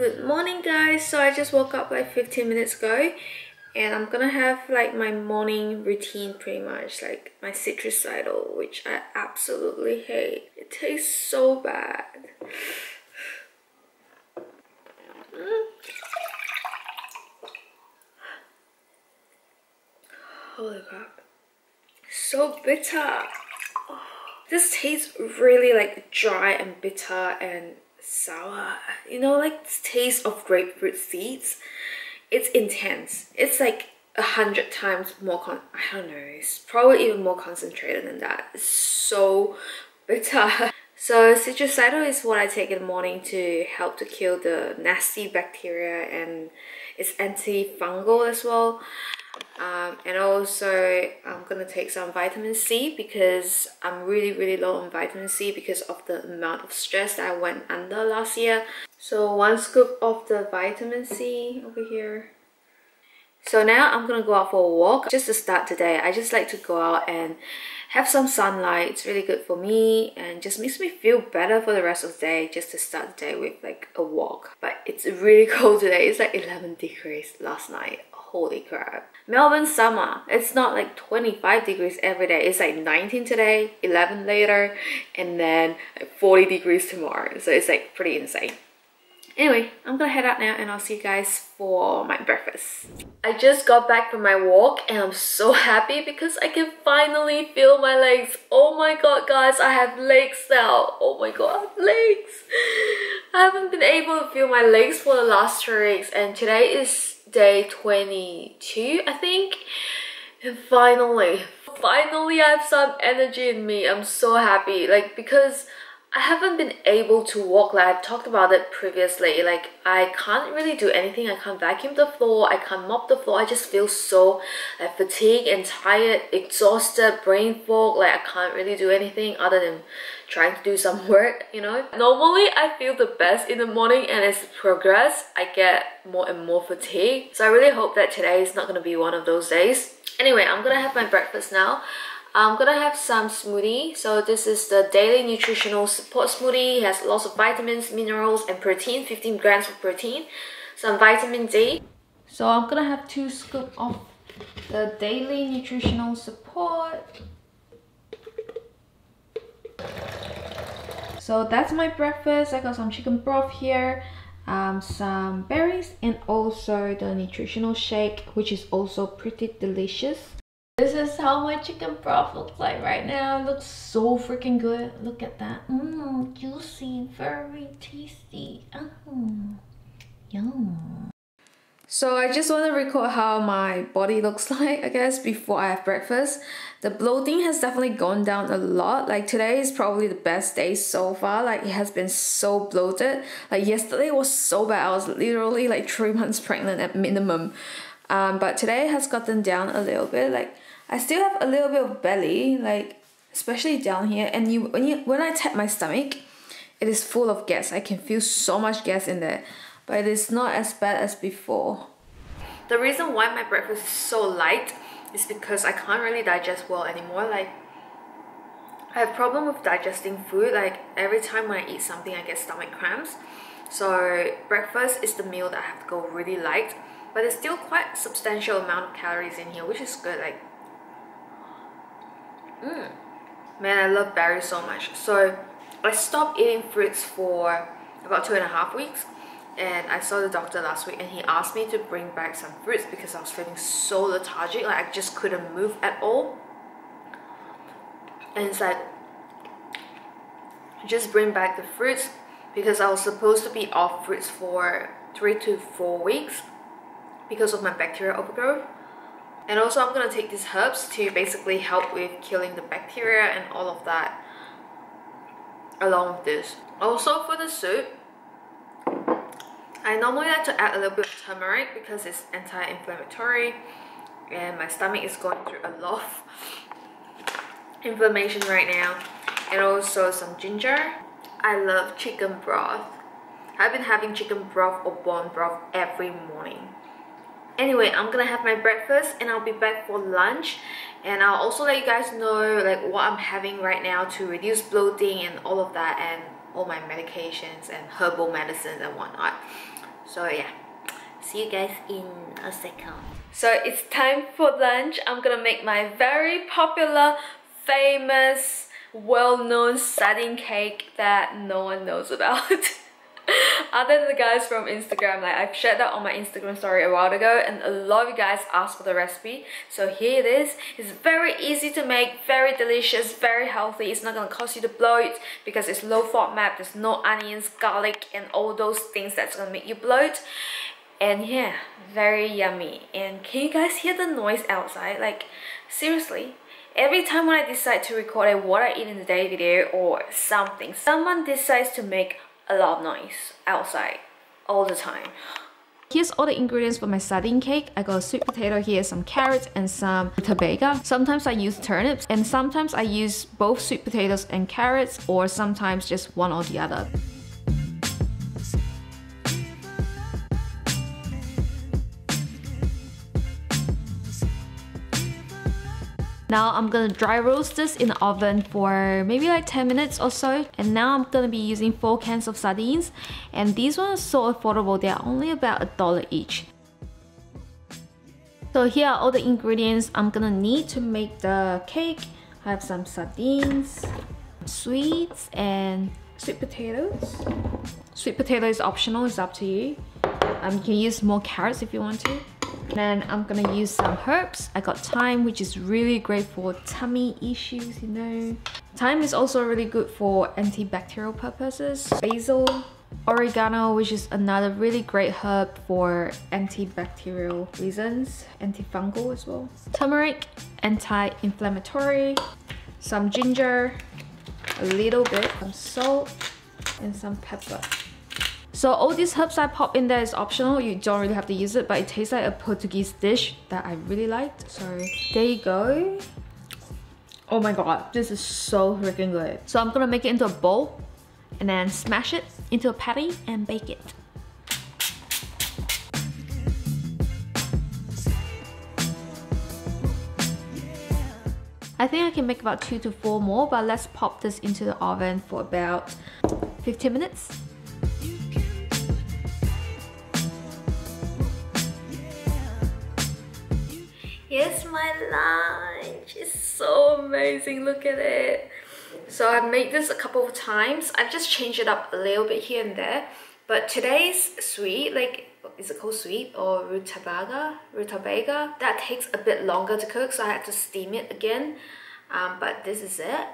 Good morning guys, so I just woke up like 15 minutes ago and I'm gonna have like my morning routine pretty much, like my Subtitle, which I absolutely hate. It tastes so bad. Holy crap. So bitter. Oh, this tastes really like dry and bitter and sour. You know, like this taste of grapefruit seeds. It's intense. It's like 100 times more I don't know, it's probably even more concentrated than that. It's so bitter. So Subtitle is what I take in the morning to help to kill the nasty bacteria, and it's antifungal as well. And also I'm gonna take some vitamin C because I'm really low on vitamin C because of the amount of stress that I went under last year. So 1 scoop of the vitamin C over here. So now I'm gonna go out for a walk just to start today. I just like to go out and have some sunlight. It's really good for me and just makes me feel better for the rest of the day, just to start the day with like a walk. But it's really cold today. It's like 11 degrees last night. Holy crap. Melbourne summer. It's not like 25 degrees every day. It's like 19 today, 11 later, and then like 40 degrees tomorrow. So it's like pretty insane. Anyway, I'm gonna head out now and I'll see you guys for my breakfast. I just got back from my walk and I'm so happy because I can finally feel my legs. Oh my god guys, I have legs now. Oh my god, I have legs. I haven't been able to feel my legs for the last 3 weeks and today is day 22 I think. And finally I have some energy in me. I'm so happy, like, because I haven't been able to walk. Like I've talked about it previously, like I can't really do anything. I can't vacuum the floor, I can't mop the floor. I just feel so like fatigued and tired, exhausted, brain fog. Like I can't really do anything other than trying to do some work, you know. Normally I feel the best in the morning, and as it progresses I get more and more fatigued. So I really hope that today is not going to be one of those days. Anyway, I'm gonna have my breakfast now. I'm gonna have some smoothie. So this is the daily nutritional support smoothie. It has lots of vitamins, minerals and protein, 15 grams of protein, some vitamin D. So I'm gonna have 2 scoops of the daily nutritional support. So that's my breakfast. I got some chicken broth here, some berries, and also the nutritional shake, which is also pretty delicious. This is how my chicken broth looks like right now. It looks so freaking good. Look at that. Juicy, very tasty. Yum. So I just want to record how my body looks like, I guess, before I have breakfast. The bloating has definitely gone down a lot. Like today is probably the best day so far. Like it has been so bloated. Like yesterday was so bad. I was literally like 3 months pregnant at minimum. But today has gotten down a little bit. Like I still have a little bit of belly, like especially down here. And when I tap my stomach, it is full of gas. I can feel so much gas in there, but it is not as bad as before. The reason why my breakfast is so light is because I can't really digest well anymore. Like I have problem with digesting food. Like every time when I eat something, I get stomach cramps. So breakfast is the meal that I have to go really light. But there's still quite a substantial amount of calories in here, which is good. Like, man, I love berries so much. So I stopped eating fruits for about 2.5 weeks, and I saw the doctor last week, and he asked me to bring back some fruits because I was feeling so lethargic. Like I just couldn't move at all. And it's like, just bring back the fruits because I was supposed to be off fruits for 3 to 4 weeks. Because of my bacterial overgrowth. And also I'm going to take these herbs to basically help with killing the bacteria and all of that along with this. Also for the soup, I normally like to add a little bit of turmeric because it's anti-inflammatory, and my stomach is going through a lot of inflammation right now. And also some ginger. I love chicken broth. I've been having chicken broth or bone broth every morning. Anyway, I'm gonna have my breakfast and I'll be back for lunch, and I'll also let you guys know like what I'm having right now to reduce bloating and all of that, and all my medications and herbal medicines and whatnot. So yeah, see you guys in a second. So it's time for lunch. I'm gonna make my very popular, famous, well-known sardine cake that no one knows about. Other than the guys from Instagram. Like, I've shared that on my Instagram story a while ago and a lot of you guys asked for the recipe. So here it is. It's very easy to make, very delicious, very healthy. It's not gonna cause you to bloat because it's low FODMAP. There's no onions, garlic and all those things that's gonna make you bloat. And yeah, very yummy. And can you guys hear the noise outside? Like, seriously, every time when I decide to record a what I eat in the day video or something, someone decides to make a lot of noise outside all the time. Here's all the ingredients for my sardine cake. I got a sweet potato here, some carrots and some rutabaga. Sometimes I use turnips and sometimes I use both sweet potatoes and carrots, or sometimes just one or the other. Now I'm gonna dry roast this in the oven for maybe like 10 minutes or so. And now I'm gonna be using 4 cans of sardines. And these ones are so affordable, they're only about $1 each. So here are all the ingredients I'm gonna need to make the cake. I have some sardines, sweets, and sweet potatoes. Sweet potato is optional, it's up to you. You can use more carrots if you want to. Then I'm gonna use some herbs. I got thyme, which is really great for tummy issues, you know. Thyme is also really good for antibacterial purposes. Basil, oregano, which is another really great herb for antibacterial reasons. Antifungal as well. Turmeric, anti-inflammatory. Some ginger, a little bit, some salt, and some pepper. So all these herbs I pop in there is optional. You don't really have to use it, but it tastes like a Portuguese dish that I really liked. So there you go. Oh my god, this is so freaking good. So I'm gonna make it into a bowl and then smash it into a patty and bake it. I think I can make about 2 to 4 more, but let's pop this into the oven for about 15 minutes. Here's my lunch. It's so amazing, look at it. So I've made this a couple of times. I've just changed it up a little bit here and there. But today's sweet, like, is it called sweet or rutabaga? Rutabaga. That takes a bit longer to cook, so I had to steam it again. But this is it.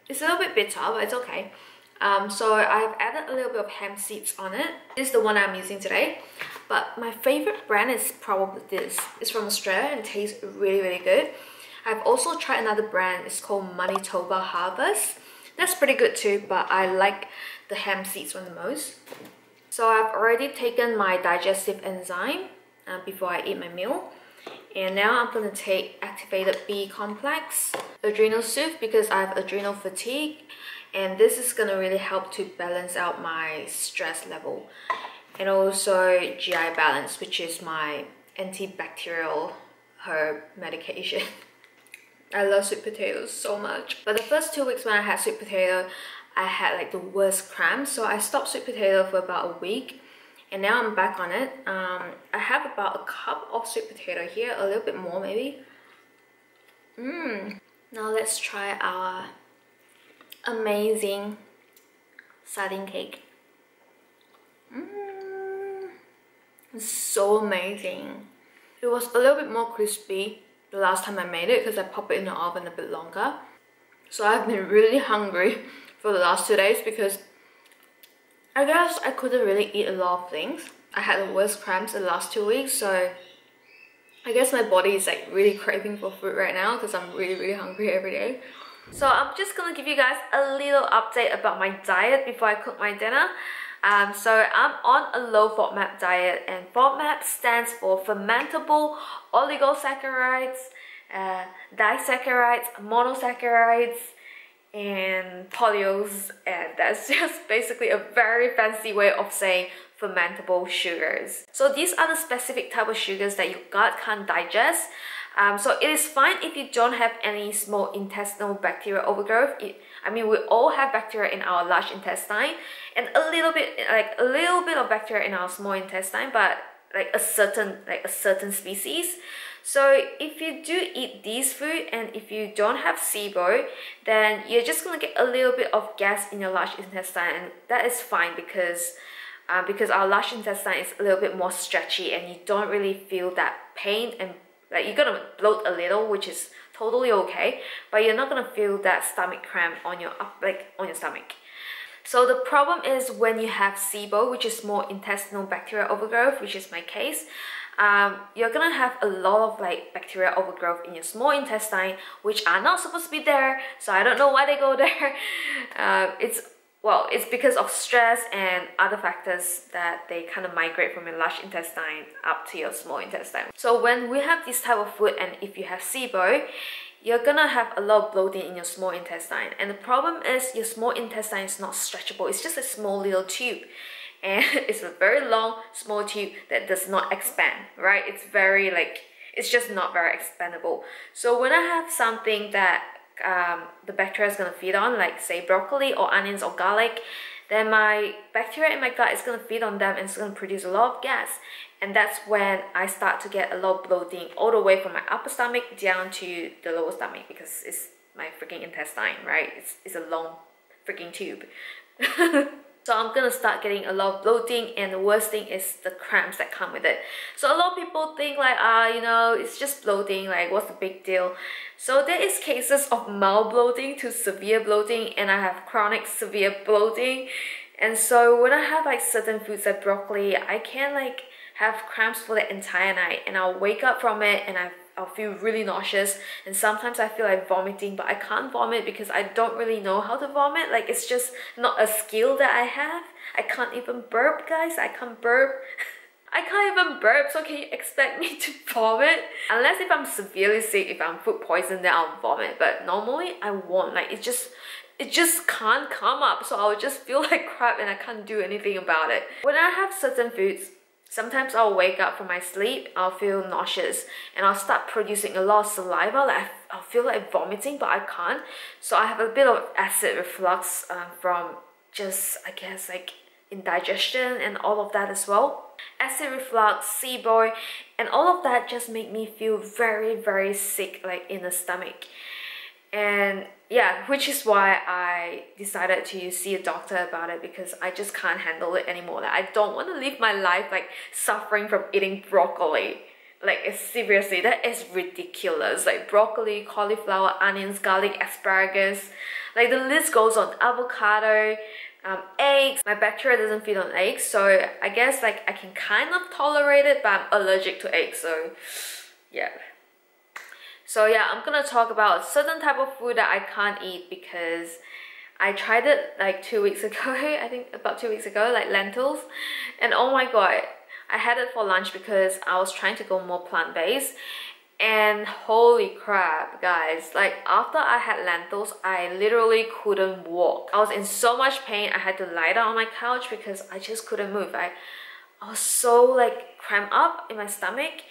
It's a little bit bitter, but it's okay. So I've added a little bit of hemp seeds on it. This is the one I'm using today. But my favorite brand is probably this. It's from Australia and it tastes really, really good. I've also tried another brand. It's called Manitoba Harvest. That's pretty good too, but I like the hemp seeds one the most. So I've already taken my digestive enzyme before I eat my meal. And now I'm going to take activated B complex, adrenal soothe because I have adrenal fatigue. And this is going to really help to balance out my stress level. And also GI balance, which is my antibacterial herb medication. I love sweet potatoes so much. But the first 2 weeks when I had sweet potato, I had like the worst cramps. So I stopped sweet potato for about a week. And now I'm back on it. I have about a cup of sweet potato here, a little bit more maybe. Now let's try our amazing sardine cake. It's so amazing. It was a little bit more crispy the last time I made it because I popped it in the oven a bit longer. So I've been really hungry for the last 2 days because I guess I couldn't really eat a lot of things. I had the worst cramps in the last 2 weeks, so I guess my body is like really craving for food right now because I'm really hungry every day. So I'm just gonna give you guys a little update about my diet before I cook my dinner. So I'm on a low FODMAP diet, and FODMAP stands for fermentable oligosaccharides, disaccharides, monosaccharides, and polyols, and that's just basically a very fancy way of saying fermentable sugars. So these are the specific type of sugars that your gut can't digest, So it is fine if you don't have any small intestinal bacterial overgrowth. I mean, we all have bacteria in our large intestine and a little bit of bacteria in our small intestine, but like a certain species. So if you do eat these food and if you don't have SIBO, then you're just gonna get a little bit of gas in your large intestine, and that is fine because our large intestine is a little bit more stretchy and you don't really feel that pain, and like you're gonna bloat a little, which is totally okay, but you're not gonna feel that stomach cramp on your stomach. So the problem is when you have SIBO, which is small intestinal bacterial overgrowth, which is my case, you're gonna have a lot of like bacterial overgrowth in your small intestine, which are not supposed to be there. So I don't know why they go there. It's because of stress and other factors that they kind of migrate from your large intestine up to your small intestine. So when we have this type of food and if you have SIBO, you're gonna have a lot of bloating in your small intestine. And the problem is your small intestine is not stretchable. It's just a small little tube. And it's a very long, small tube that does not expand, right? It's just not very expandable. So when I have something that the bacteria is going to feed on, like say broccoli or onions or garlic, then my bacteria in my gut is going to feed on them and it's going to produce a lot of gas. And that's when I start to get a lot of bloating all the way from my upper stomach down to the lower stomach, because it's my freaking intestine, right? It's a long freaking tube. So I'm gonna start getting a lot of bloating, and the worst thing is the cramps that come with it. So a lot of people think like, you know, it's just bloating, like what's the big deal? So there is cases of mild bloating to severe bloating, and I have chronic severe bloating. And so when I have like certain foods like broccoli, I can like have cramps for the entire night, and I'll wake up from it and I'll feel really nauseous, and sometimes I feel like vomiting, but I can't vomit because I don't really know how to vomit. Like, it's just not a skill that I have. I can't even burp, guys. I can't burp. I can't even burp, so can you expect me to vomit? Unless if I'm severely sick, if I'm food poisoned, then I'll vomit. But normally I won't. Like, it just can't come up, so I'll just feel like crap and I can't do anything about it. When I have certain foods, sometimes I'll wake up from my sleep, I'll feel nauseous, and I'll start producing a lot of saliva. Like I'll feel like vomiting, but I can't. So I have a bit of acid reflux from just, I guess, like indigestion and all of that as well. Acid reflux, SIBO, and all of that just make me feel very, very sick, like in the stomach. And yeah, which is why I decided to see a doctor about it, because I just can't handle it anymore. Like, I don't want to live my life like suffering from eating broccoli. Like, seriously, that is ridiculous. Like broccoli, cauliflower, onions, garlic, asparagus, like the list goes on. Avocado, eggs. My bacteria doesn't feed on eggs, so I guess like I can kind of tolerate it, but I'm allergic to eggs, so yeah. So yeah, I'm gonna talk about a certain type of food that I can't eat because I tried it like 2 weeks ago. I think about 2 weeks ago, like lentils, and oh my god, I had it for lunch because I was trying to go more plant-based, and holy crap, guys, like after I had lentils, I literally couldn't walk. I was in so much pain. I had to lie down on my couch because I just couldn't move. I was so like cramped up in my stomach.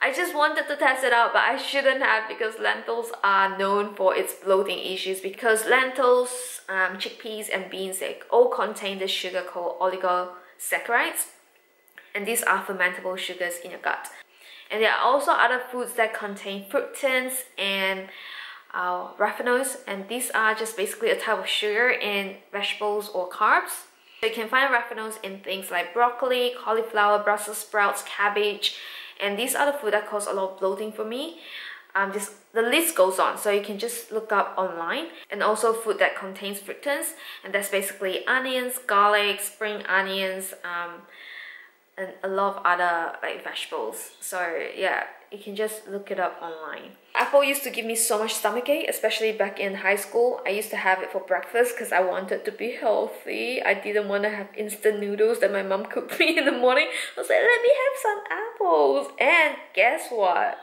I just wanted to test it out, but I shouldn't have, because lentils are known for its bloating issues, because lentils, chickpeas and beans, they all contain this sugar called oligosaccharides, and these are fermentable sugars in your gut. And there are also other foods that contain fructans and raffinose, and these are just basically a type of sugar in vegetables or carbs. So you can find raffinose in things like broccoli, cauliflower, Brussels sprouts, cabbage, and these are the food that cause a lot of bloating for me. The list goes on, so you can just look up online. And also food that contains fructans, and that's basically onions, garlic, spring onions, and a lot of other like vegetables. So yeah, you can just look it up online. Apple used to give me so much stomachache, especially back in high school. I used to have it for breakfast because I wanted to be healthy. I didn't want to have instant noodles that my mom cooked me in the morning. I was like, let me have some apples. And guess what?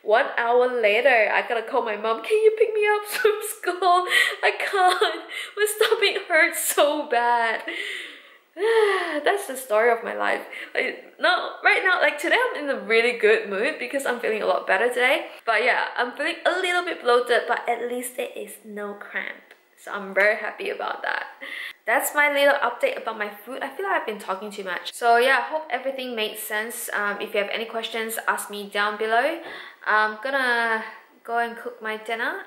1 hour later, I gotta call my mom, can you pick me up from school? I can't. My stomach hurts so bad. That's the story of my life. Like, no, right now, like today I'm in a really good mood because I'm feeling a lot better today. But yeah, I'm feeling a little bit bloated, but at least there is no cramp. So I'm very happy about that. That's my little update about my food. I feel like I've been talking too much. So yeah, I hope everything made sense. If you have any questions, ask me down below. I'm gonna go and cook my dinner.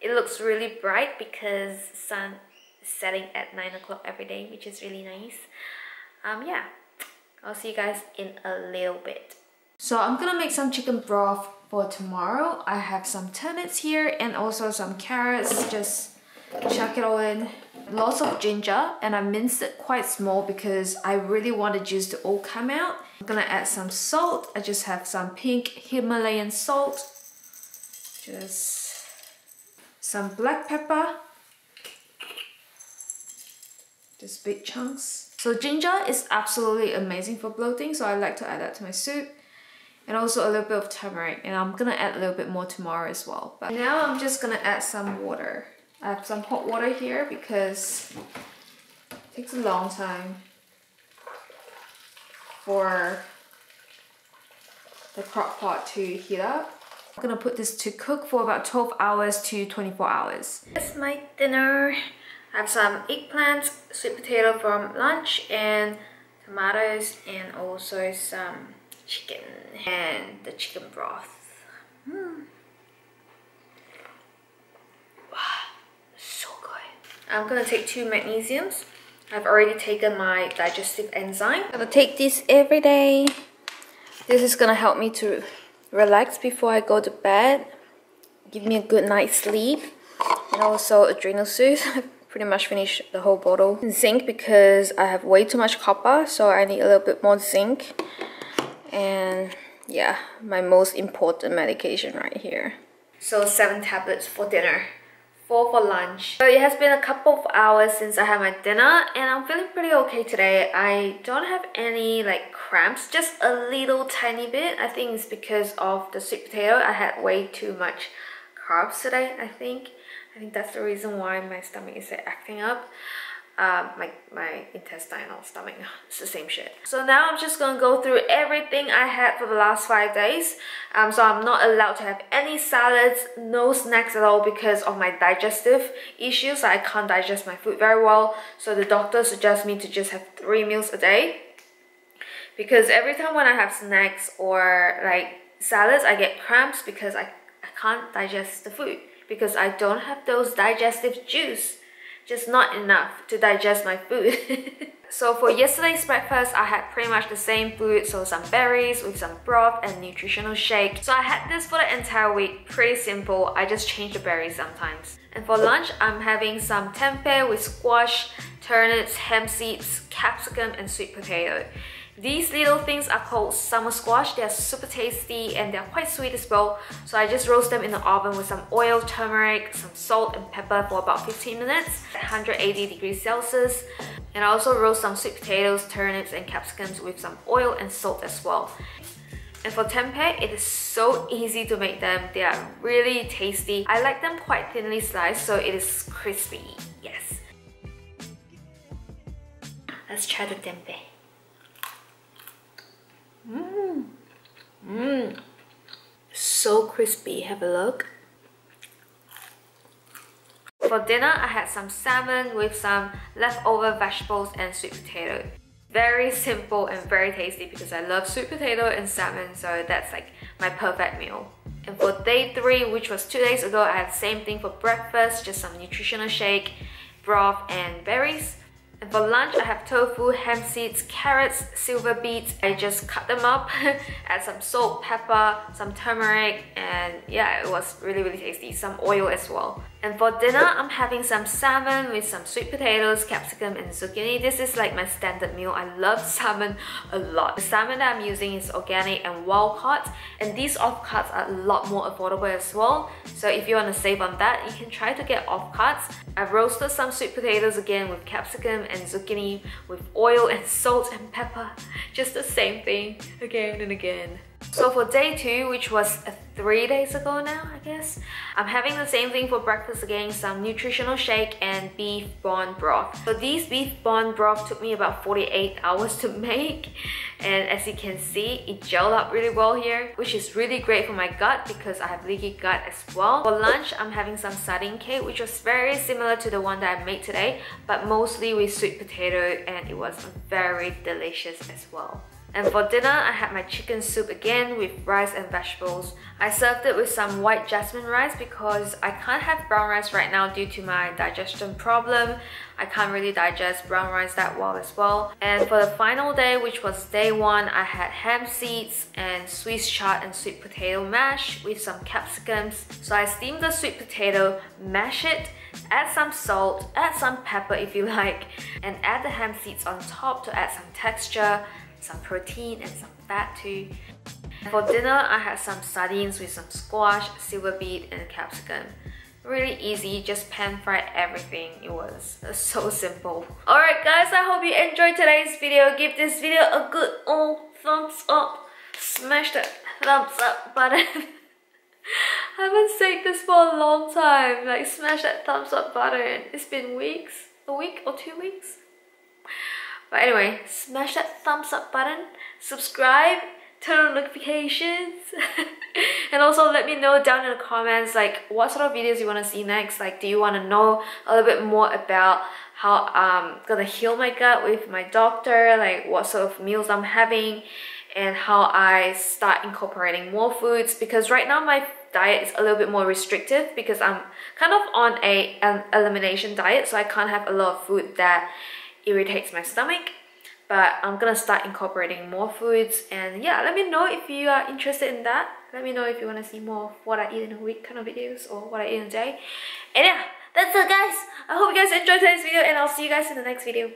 It looks really bright because the sun is setting at 9 o'clock every day, which is really nice. Yeah, I'll see you guys in a little bit. So I'm gonna make some chicken broth for tomorrow. I have some turnips here and also some carrots. Just chuck it all in. Lots of ginger, and I minced it quite small because I really want the juice to all come out. I'm gonna add some salt. I just have some pink Himalayan salt. Just some black pepper. Just big chunks. So ginger is absolutely amazing for bloating, so I like to add that to my soup. And also a little bit of turmeric, and I'm gonna add a little bit more tomorrow as well. But now I'm just gonna add some water. I have some hot water here because it takes a long time for the crock pot to heat up. I'm gonna put this to cook for about 12 hours to 24 hours. That's my dinner. I have some eggplants, sweet potato from lunch, and tomatoes, and also some chicken and the chicken broth. I'm gonna take 2 magnesiums. I've already taken my digestive enzyme. I'm gonna take this every day. This is gonna help me to relax before I go to bed. Give me a good night's sleep. And also adrenal soothe. I've pretty much finished the whole bottle. Zinc because I have way too much copper, so I need a little bit more zinc. And yeah, my most important medication right here. So 7 tablets for dinner. 4 for lunch. So it has been a couple of hours since I had my dinner and I'm feeling pretty okay today. I don't have any like cramps, just a little tiny bit. I think it's because of the sweet potato. I had way too much carbs today, I think. I think that's the reason why my stomach is acting up. My intestinal stomach, it's the same shit. So now I'm just gonna go through everything I had for the last 5 days. So I'm not allowed to have any salads, no snacks at all because of my digestive issues. I can't digest my food very well. So the doctor suggests me to just have 3 meals a day. Because every time when I have snacks or like salads, I get cramps because I can't digest the food. Because I don't have those digestive juice. Just not enough to digest my food. So for yesterday's breakfast, I had pretty much the same food. So some berries with some broth and nutritional shake. So I had this for the entire week. Pretty simple. I just change the berries sometimes. And for lunch, I'm having some tempeh with squash, turnips, hemp seeds, capsicum, and sweet potato. These little things are called summer squash. They're super tasty and they're quite sweet as well. So I just roast them in the oven with some oil, turmeric, some salt and pepper for about 15 minutes at 180 degrees Celsius. And I also roast some sweet potatoes, turnips and capsicums with some oil and salt as well. And for tempeh, it is so easy to make them. They are really tasty. I like them quite thinly sliced so it is crispy. Yes. Let's try the tempeh. So crispy, have a look. For dinner, I had some salmon with some leftover vegetables and sweet potato. Very simple and very tasty because I love sweet potato and salmon, so that's like my perfect meal. And for day 3, which was 2 days ago, I had the same thing for breakfast, just some nutritional shake, broth and berries. And for lunch, I have tofu, hemp seeds, carrots, silver beets. I just cut them up, add some salt, pepper, some turmeric, and yeah, it was really, really tasty. Some oil as well. And for dinner, I'm having some salmon with some sweet potatoes, capsicum, and zucchini. This is like my standard meal. I love salmon a lot. The salmon that I'm using is organic and wild caught, and these off cuts are a lot more affordable as well. So if you want to save on that, you can try to get off cuts. I've roasted some sweet potatoes again with capsicum and zucchini with oil and salt and pepper. Just the same thing again and again. So for day 2, which was 3 days ago now, I guess, I'm having the same thing for breakfast again, some nutritional shake and beef bone broth. So these beef bone broth took me about 48 hours to make, and as you can see, it gelled up really well here, which is really great for my gut because I have leaky gut as well. For lunch, I'm having some sardine cake, which was very similar to the one that I made today, but mostly with sweet potato, and it was very delicious as well. And for dinner, I had my chicken soup again with rice and vegetables. I served it with some white jasmine rice because I can't have brown rice right now due to my digestion problem. I can't really digest brown rice that well as well. And for the final day, which was day 1, I had ham seeds and Swiss chard and sweet potato mash with some capsicums. So I steamed the sweet potato, mash it, add some salt, add some pepper if you like, and add the ham seeds on top to add some texture, some protein and some fat too. For dinner, I had some sardines with some squash, silver beet and capsicum. Really easy, just pan fry everything. It was so simple. Alright guys, I hope you enjoyed today's video. Give this video a good old thumbs up. Smash that thumbs up button. I haven't said this for a long time. Like, smash that thumbs up button. It's been weeks, a week or 2 weeks. But anyway, smash that thumbs up button, subscribe, turn on notifications, and also let me know down in the comments like what sort of videos you want to see next. Like, do you want to know a little bit more about how I'm gonna heal my gut with my doctor, like what sort of meals I'm having, and how I start incorporating more foods, because right now my diet is a little bit more restrictive because I'm kind of on an elimination diet, so I can't have a lot of food that irritates my stomach. But I'm gonna start incorporating more foods, and yeah, let me know if you are interested in that. Let me know if you want to see more of what I eat in a week kind of videos or what I eat in a day. And yeah, that's it guys. I hope you guys enjoyed today's video, and I'll see you guys in the next video.